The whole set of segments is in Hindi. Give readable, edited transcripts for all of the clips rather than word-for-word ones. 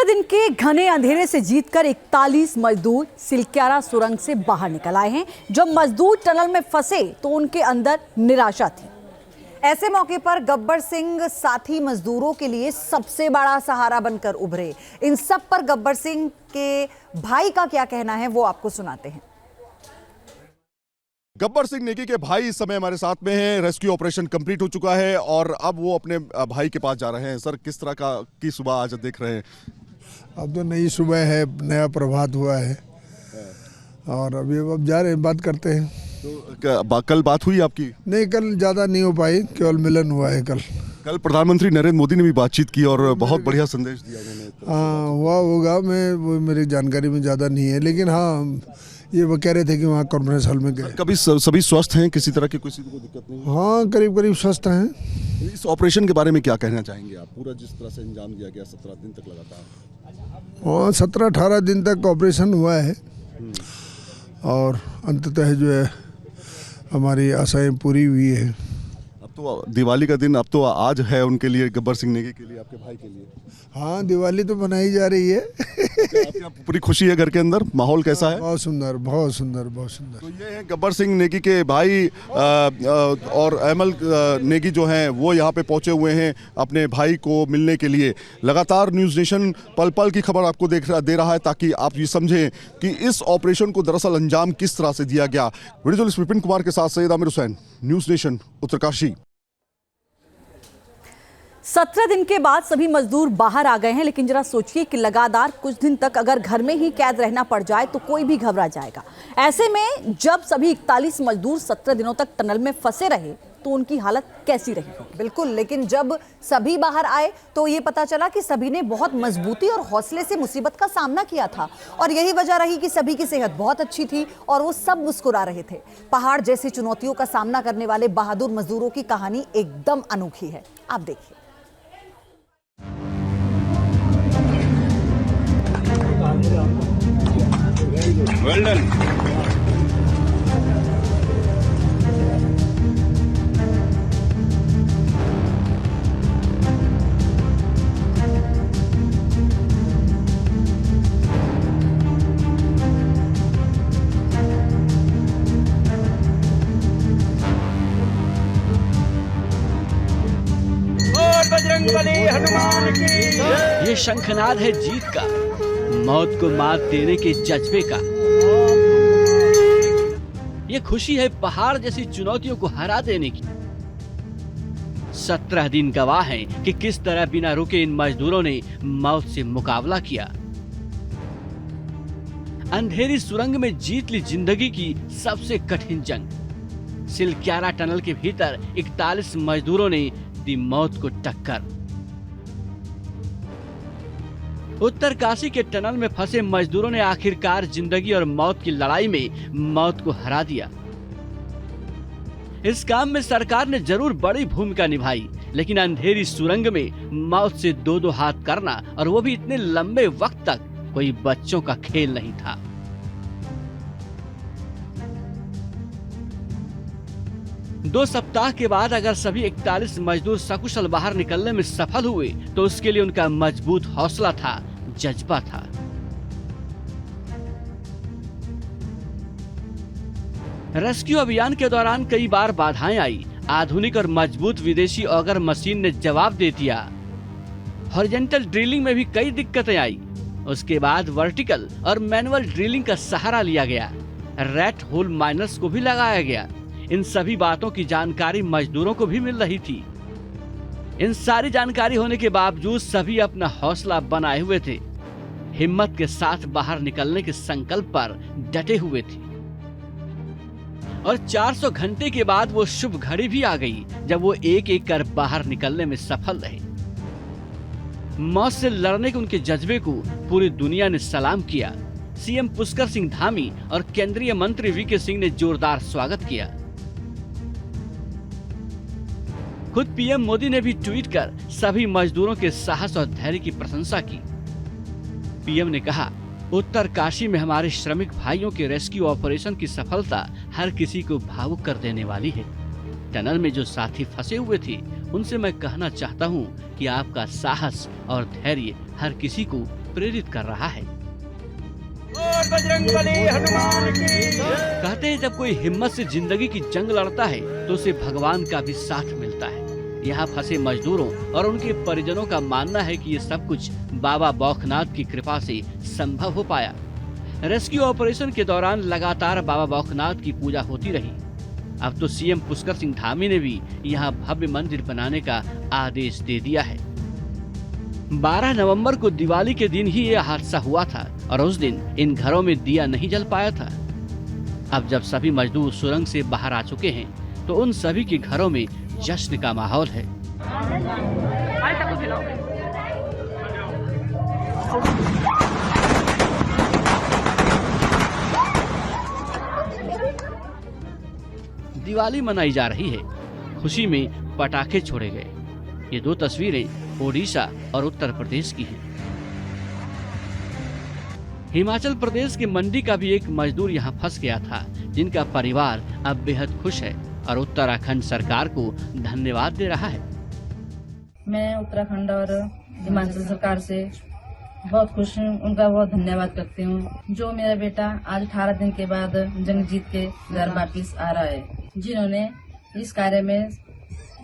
दिन के घने अंधेरे से जीतकर 41 मजदूर सिलक्यारा सुरंग से बाहर निकल आए हैं। जब मजदूर टनल में फंसे तो उनके अंदर निराशा थी। ऐसे मौके पर गब्बर सिंह साथी मजदूरों के लिए सबसे बड़ा सहारा बनकर उभरे। इन सब पर गब्बर सिंह के भाई का क्या कहना है वो आपको सुनाते हैं। गब्बर सिंह नेगी के भाई इस समय हमारे साथ में हैं। रेस्क्यू ऑपरेशन कंप्लीट हो चुका है और अब वो अपने भाई के पास जा रहे हैं। सर, किस तरह की सुबह आज देख रहे हैं? अब तो नई सुबह है, नया प्रभात हुआ है और अभी अब जा रहे हैं, बात करते हैं। तो कल बात हुई आपकी? नहीं, कल ज़्यादा नहीं हो पाई, केवल मिलन हुआ है कल प्रधानमंत्री नरेंद्र मोदी ने भी बातचीत की और बहुत बढ़िया संदेश दिया उन्होंने। हाँ, हुआ होगा, वो मेरी जानकारी में ज़्यादा नहीं है, लेकिन हाँ ये वो कह रहे थे कि वहाँ कॉन्फ्रेंस हॉल में गए। कभी सभी स्वस्थ हैं, किसी तरह की किसी को दिक्कत नहीं? हाँ, करीब स्वस्थ हैं। इस ऑपरेशन के बारे में क्या कहना चाहेंगे आप? पूरा जिस तरह से अंजाम दिया गया 17 दिन तक लगातार। हाँ, 17-18 दिन तक ऑपरेशन हुआ है और अंततः जो है हमारी आशाएं पूरी हुई है। अब तो दिवाली का दिन अब तो आज है उनके लिए, गब्बर सिंह नेगी के लिए, आपके भाई के लिए। हाँ, दिवाली तो मनाई जा रही है। आपके यहाँ पूरी खुशी है घर के अंदर? माहौल कैसा है? बहुत सुंदर, बहुत सुंदर, बहुत सुंदर। तो ये है गब्बर सिंह नेगी के भाई और अमल नेगी जो हैं वो यहाँ पे पहुँचे हुए हैं अपने भाई को मिलने के लिए। लगातार न्यूज़ नेशन पल पल की खबर आपको दे रहा है ताकि आप ये समझें कि इस ऑपरेशन को दरअसल अंजाम किस तरह से दिया गया। वीडियो जर्नलिस्ट विपिन कुमार के साथ सैयद आमिर हुसैन, न्यूज़ नेशन, उत्तरकाशी। 17 दिन के बाद सभी मजदूर बाहर आ गए हैं, लेकिन जरा सोचिए कि लगातार कुछ दिन तक अगर घर में ही कैद रहना पड़ जाए तो कोई भी घबरा जाएगा। ऐसे में जब सभी 41 मजदूर 17 दिनों तक टनल में फंसे रहे तो उनकी हालत कैसी रही होगी? बिल्कुल, लेकिन जब सभी बाहर आए तो ये पता चला कि सभी ने बहुत मजबूती और हौसले से मुसीबत का सामना किया था और यही वजह रही कि सभी की सेहत बहुत अच्छी थी और वो सब मुस्कुरा रहे थे। पहाड़ जैसी चुनौतियों का सामना करने वाले बहादुर मजदूरों की कहानी एकदम अनोखी है। आप देखिए। Well done. बजरंगबली हनुमान की। ये शंखनाद है जीत का, मौत को मात देने के जज्बे का। ये खुशी है पहाड़ जैसी चुनौतियों को हरा देने की। 17 दिन गवाह हैं कि किस तरह बिना रुके इन मजदूरों ने मौत से मुकाबला किया। अंधेरी सुरंग में जीत ली जिंदगी की सबसे कठिन जंग। सिलक्यारा टनल के भीतर 41 मजदूरों ने दी मौत को टक्कर। उत्तरकाशी के टनल में फंसे मजदूरों ने आखिरकार जिंदगी और मौत की लड़ाई में मौत को हरा दिया। इस काम में सरकार ने जरूर बड़ी भूमिका निभाई, लेकिन अंधेरी सुरंग में मौत से दो हाथ करना, और वो भी इतने लंबे वक्त तक, कोई बच्चों का खेल नहीं था। दो सप्ताह के बाद अगर सभी 41 मजदूर सकुशल बाहर निकलने में सफल हुए तो उसके लिए उनका मजबूत हौसला था, जज्बा था। रेस्क्यू अभियान के दौरान कई बार बाधाएं आई। आधुनिक और मजबूत विदेशी ऑगर मशीन ने जवाब दे दिया। हॉरिजॉन्टल ड्रिलिंग में भी कई दिक्कतें आई। उसके बाद वर्टिकल और मैनुअल ड्रिलिंग का सहारा लिया गया। रैट होल माइनर्स को भी लगाया गया। इन सभी बातों की जानकारी मजदूरों को भी मिल रही थी। इन सारी जानकारी होने के बावजूद सभी अपना हौसला बनाए हुए थे। हिम्मत के साथ बाहर निकलने के संकल्प पर डटे हुए थे। और 400 घंटे के बाद वो शुभ घड़ी भी आ गई जब वो एक एक कर बाहर निकलने में सफल रहे। मौत से लड़ने के उनके जज्बे को पूरी दुनिया ने सलाम किया। सीएम पुष्कर सिंह धामी और केंद्रीय मंत्री वीके सिंह ने जोरदार स्वागत किया। खुद पीएम मोदी ने भी ट्वीट कर सभी मजदूरों के साहस और धैर्य की प्रशंसा की। पीएम ने कहा, उत्तरकाशी में हमारे श्रमिक भाइयों के रेस्क्यू ऑपरेशन की सफलता हर किसी को भावुक कर देने वाली है। टनल में जो साथी फंसे हुए थे उनसे मैं कहना चाहता हूं कि आपका साहस और धैर्य हर किसी को प्रेरित कर रहा है। और बजरंगबली हनुमान की जय। कहते हैं जब कोई हिम्मत से जिंदगी की जंग लड़ता है तो उसे भगवान का भी साथ मिलता है। यहाँ फंसे मजदूरों और उनके परिजनों का मानना है कि ये सब कुछ बाबा बौखनाथ की कृपा से संभव हो पाया। रेस्क्यू ऑपरेशन के दौरान लगातार बाबा बौखनाथ की पूजा होती रही। अब तो सीएम पुष्कर सिंह धामी ने भी यहाँ भव्य मंदिर बनाने का आदेश दे दिया है। 12 नवंबर को दिवाली के दिन ही ये हादसा हुआ था और उस दिन इन घरों में दिया नहीं जल पाया था। अब जब सभी मजदूर सुरंग से बाहर आ चुके हैं तो उन सभी के घरों में जश्न का माहौल है। दिवाली मनाई जा रही है। खुशी में पटाखे छोड़े गए। ये दो तस्वीरें ओडिशा और उत्तर प्रदेश की हैं। हिमाचल प्रदेश के मंडी का भी एक मजदूर यहाँ फंस गया था, जिनका परिवार अब बेहद खुश है और उत्तराखंड सरकार को धन्यवाद दे रहा है। मैं उत्तराखंड और हिमाचल सरकार से बहुत खुश हूँ, उनका बहुत धन्यवाद करती हूँ। जो मेरा बेटा आज 18 दिन के बाद जंग जीत के घर वापिस आ रहा है, जिन्होंने इस कार्य में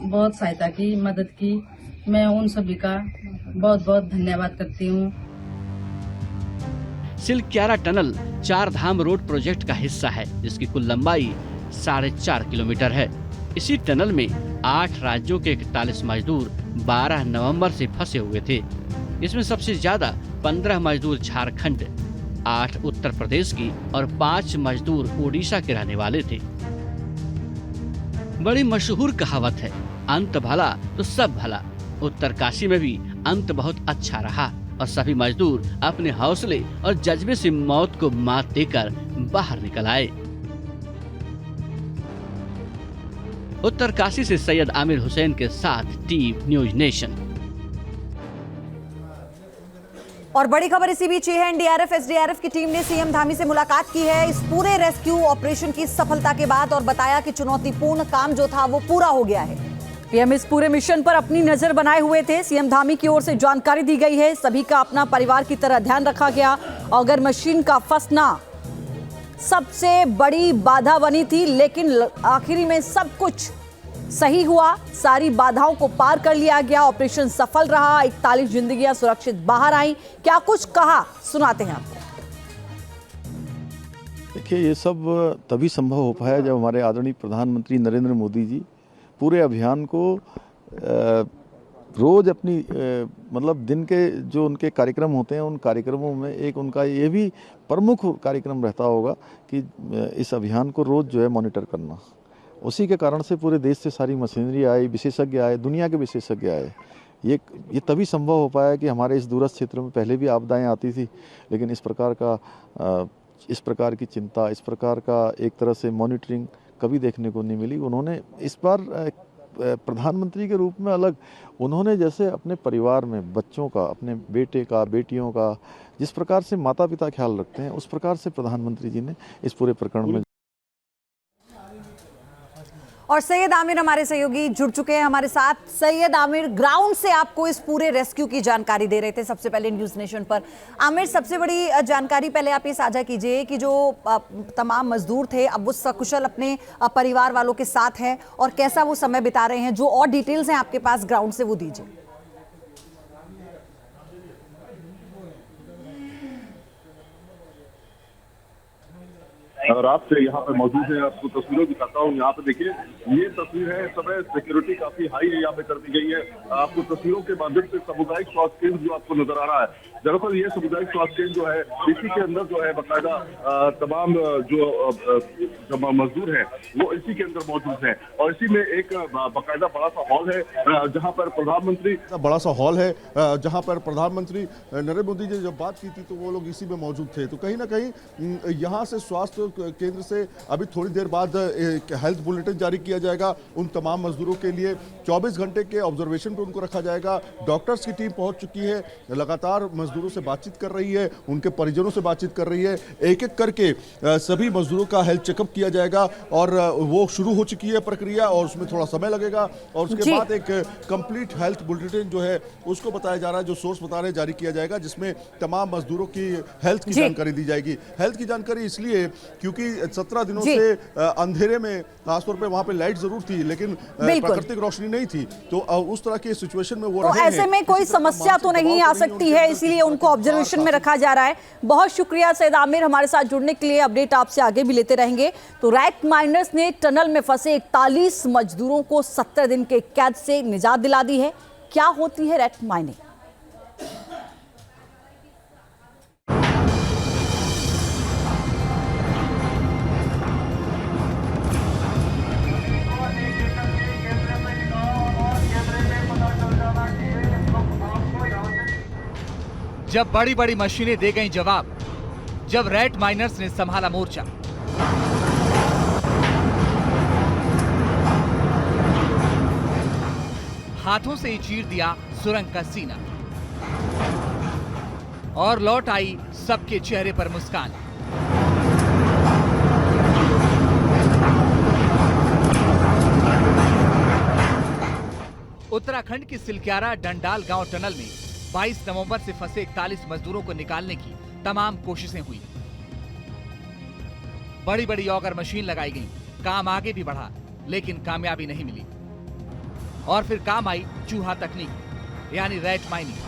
बहुत सहायता की, मदद की, मैं उन सभी का बहुत बहुत धन्यवाद करती हूँ। सिलक्यारा टनल 4 धाम रोड प्रोजेक्ट का हिस्सा है, जिसकी कुल लंबाई 4.5 किलोमीटर है। इसी टनल में 8 राज्यों के 41 मजदूर 12 नवंबर से फंसे हुए थे। इसमें सबसे ज्यादा 15 मजदूर झारखंड, 8 उत्तर प्रदेश की और 5 मजदूर ओडिशा के रहने वाले थे। बड़ी मशहूर कहावत है, अंत भला तो सब भला। उत्तरकाशी में भी अंत बहुत अच्छा रहा और सभी मजदूर अपने हौसले और जज्बे से मौत को मात देकर बाहर निकल आए। उत्तरकाशी से सैयद आमिर हुसैन के साथ टीवी न्यूज नेशन। और बड़ी खबर इसी बीच है, एनडीआरएफ एसडीआरएफ की टीम ने सीएम धामी से मुलाकात की है इस पूरे रेस्क्यू ऑपरेशन की सफलता के बाद और बताया कि चुनौतीपूर्ण काम जो था वो पूरा हो गया है। पीएम इस पूरे मिशन पर अपनी नजर बनाए हुए थे। सीएम धामी की ओर से जानकारी दी गई है, सभी का अपना परिवार की तरह ध्यान रखा गया। अगर मशीन का फंसना सबसे बड़ी बाधा बनी थी, लेकिन आखिरी में सब कुछ सही हुआ, सारी बाधाओं को पार कर लिया गया, ऑपरेशन सफल रहा, 41 जिंदगियां सुरक्षित बाहर आई। क्या कुछ कहा, सुनाते हैं आपको। देखिए, ये सब तभी संभव हो पाया जब हमारे आदरणीय प्रधानमंत्री नरेंद्र मोदी जी पूरे अभियान को रोज अपनी मतलब दिन के जो उनके कार्यक्रम होते हैं, उन कार्यक्रमों में एक उनका ये भी प्रमुख कार्यक्रम रहता होगा कि इस अभियान को रोज जो है मॉनिटर करना। उसी के कारण से पूरे देश से सारी मशीनरी आई, विशेषज्ञ आए, दुनिया के विशेषज्ञ आए। ये तभी संभव हो पाया कि हमारे इस दूरस्थ क्षेत्र में पहले भी आपदाएं आती थी, लेकिन इस प्रकार की चिंता, इस प्रकार का एक तरह से मॉनिटरिंग कभी देखने को नहीं मिली। उन्होंने इस बार प्रधानमंत्री के रूप में अलग, उन्होंने जैसे अपने परिवार में बच्चों का, अपने बेटे का, बेटियों का जिस प्रकार से माता पिता ख्याल रखते हैं, उस प्रकार से प्रधानमंत्री जी ने इस पूरे प्रकरण में। और सैयद आमिर हमारे सहयोगी जुड़ चुके हैं हमारे साथ। सैयद आमिर ग्राउंड से आपको इस पूरे रेस्क्यू की जानकारी दे रहे थे सबसे पहले न्यूज नेशन पर। आमिर, सबसे बड़ी जानकारी पहले आप ये साझा कीजिए कि जो तमाम मजदूर थे अब वो सकुशल अपने परिवार वालों के साथ हैं और कैसा वो समय बिता रहे हैं। जो और डिटेल्स हैं आपके पास ग्राउंड से वो दीजिए। अगर आप यहाँ पे मौजूद है, आपको तस्वीरें दिखाता हूँ। यहाँ पे देखिए, ये तस्वीर है, इस समय सिक्योरिटी काफी हाई है यहाँ पे कर दी गई है। आपको तस्वीरों के माध्यम से सामुदायिक स्वास्थ्य केंद्र जो आपको नजर आ रहा है, दरअसल ये सामुदायिक स्वास्थ्य केंद्र जो है, इसी के अंदर जो है बाकायदा तमाम जो मजदूर हैं वो इसी के अंदर मौजूद है। और इसी में एक बाकायदा बड़ा सा हॉल है जहाँ पर प्रधानमंत्री नरेंद्र मोदी जी जब बात की थी तो वो लोग इसी में मौजूद थे। तो कहीं ना कहीं यहाँ से स्वास्थ्य केंद्र से अभी थोड़ी देर बाद एक हेल्थ बुलेटिन जारी किया जाएगा। उन तमाम मजदूरों के लिए 24 घंटे के ऑब्जर्वेशन पे उनको रखा जाएगा। डॉक्टर्स की टीम पहुंच चुकी है, लगातार मजदूरों से बातचीत कर रही है, उनके परिजनों से बातचीत कर रही है। एक एक करके सभी मजदूरों का हेल्थ चेकअप किया जाएगा और वो शुरू हो चुकी है प्रक्रिया और उसमें थोड़ा समय लगेगा और उसके बाद एक कंप्लीट हेल्थ बुलेटिन जो है उसको बताया जा रहा है, जो सोर्स बता रहे हैं, जारी किया जाएगा, जिसमें तमाम मजदूरों की हेल्थ की जानकारी दी जाएगी। हेल्थ की जानकारी इसलिए क्योंकि 17 दिनों से अंधेरे में, खासतौर पे वहां पे लाइट जरूर थी लेकिन प्राकृतिक रोशनी नहीं थी, तो उस तरह की सिचुएशन में वो तो ऐसे में कोई समस्या तो नहीं आ सकती है, इसीलिए उनको ऑब्जर्वेशन में रखा जा रहा है। बहुत शुक्रिया सैयद आमिर हमारे साथ जुड़ने के लिए। अपडेट आपसे आगे भी लेते रहेंगे। तो रैट माइनर्स ने टनल में फंसे 41 मजदूरों को 17 दिन के कैद से निजात दिला दी है। क्या होती है रैट माइनिंग? जब बड़ी बड़ी मशीनें दे गईं जवाब, जब रैट माइनर्स ने संभाला मोर्चा, हाथों से ही चीर दिया सुरंग का सीना और लौट आई सबके चेहरे पर मुस्कान। उत्तराखंड की सिलक्यारा डंडाल गांव टनल में 22 नवंबर से फंसे 41 मजदूरों को निकालने की तमाम कोशिशें हुई। बड़ी बड़ी ऑगर मशीन लगाई गई, काम आगे भी बढ़ा लेकिन कामयाबी नहीं मिली। और फिर काम आई चूहा तकनीक, यानी रैट माइनिंग।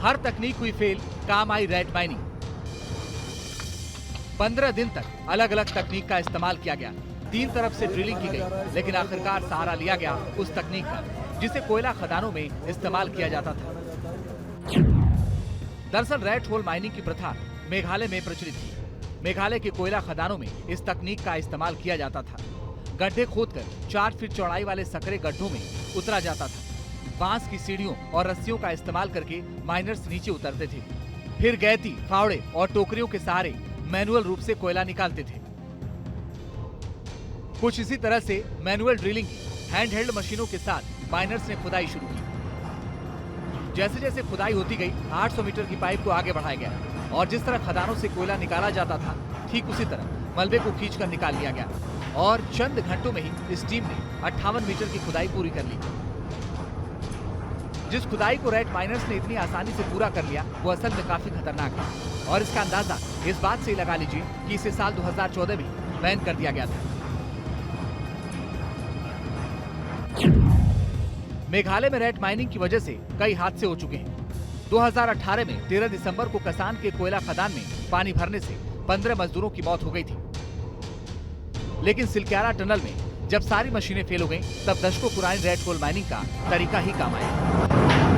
हर तकनीक हुई फेल, काम आई रैट माइनिंग। 15 दिन तक अलग अलग तकनीक का इस्तेमाल किया गया, 3 तरफ से ड्रिलिंग की गई, लेकिन आखिरकार सहारा लिया गया उस तकनीक का जिसे कोयला खदानों में इस्तेमाल किया जाता था। दरअसल रैट होल माइनिंग की प्रथा मेघालय में प्रचलित थी। मेघालय के कोयला खदानों में इस तकनीक का इस्तेमाल किया जाता था। गड्ढे खोदकर 4 फीट चौड़ाई वाले सकरे गड्ढों में उतरा जाता था। बांस की सीढ़ियों और रस्सियों का इस्तेमाल करके माइनर्स नीचे उतरते थे, फिर गैती, फावड़े और टोकरियों के सहारे मैनुअल रूप से कोयला निकालते थे। कुछ इसी तरह से मैनुअल ड्रिलिंग की हैंडहेल्ड मशीनों के साथ माइनर्स ने खुदाई शुरू की। जैसे जैसे खुदाई होती गई, 800 मीटर की पाइप को आगे बढ़ाया गया और जिस तरह खदानों से कोयला निकाला जाता था, ठीक उसी तरह मलबे को खींचकर निकाल लिया गया और चंद घंटों में ही इस टीम ने 58 मीटर की खुदाई पूरी कर ली। जिस खुदाई को रैट माइनर्स ने इतनी आसानी से पूरा कर लिया, वो असल में काफी खतरनाक है और इसका अंदाजा इस बात से ही लगा लीजिए कि इसे साल 2014 में बैन कर दिया गया था। मेघालय में रैट माइनिंग की वजह से कई हादसे हो चुके हैं। 2018 में 13 दिसंबर को कसान के कोयला खदान में पानी भरने से 15 मजदूरों की मौत हो गई थी। लेकिन सिलक्यारा टनल में जब सारी मशीनें फेल हो गईं, तब दशकों पुरानी रैट होल माइनिंग का तरीका ही काम आया।